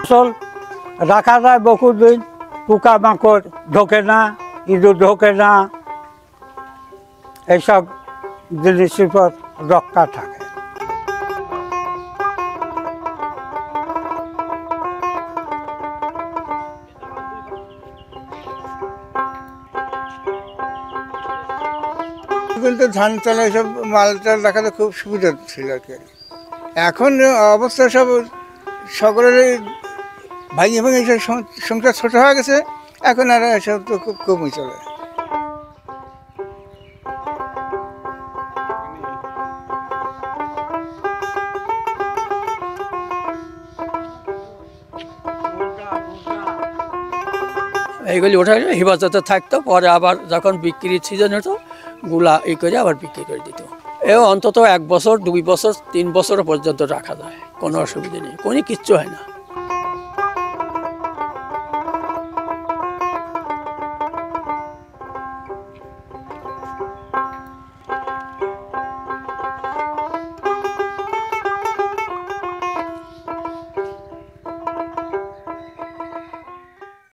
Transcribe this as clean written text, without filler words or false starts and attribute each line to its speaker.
Speaker 1: ফসল রাখা যায় বহু দিন, পোকামাকড় ঢোকে না, ইঁদুর ঢোকে না, এইসব জিনিসের উপর রক্ষা থাকে।
Speaker 2: কিন্তু ধান চাল এসব মালটাল রাখাতে খুব সুবিধা ছিল আর কি। এখন অবস্থা সব সকলের ভাঙে ভাঙে সংসার ছোট হয়ে গেছে, এখন আর এসব তো খুব কমই চলে।
Speaker 3: এইগুলি ওঠা হেফাজতে থাকতো, পরে আবার যখন বিক্রির সিজন হতো গুলা করে আবার বিক্রি করে দিত। এও অন্তত 1 বছর 2 বছর 3 বছর পর্যন্ত রাখা যায়, কোনো অসুবিধা নেই, কোনো কিচ্ছু হয় না।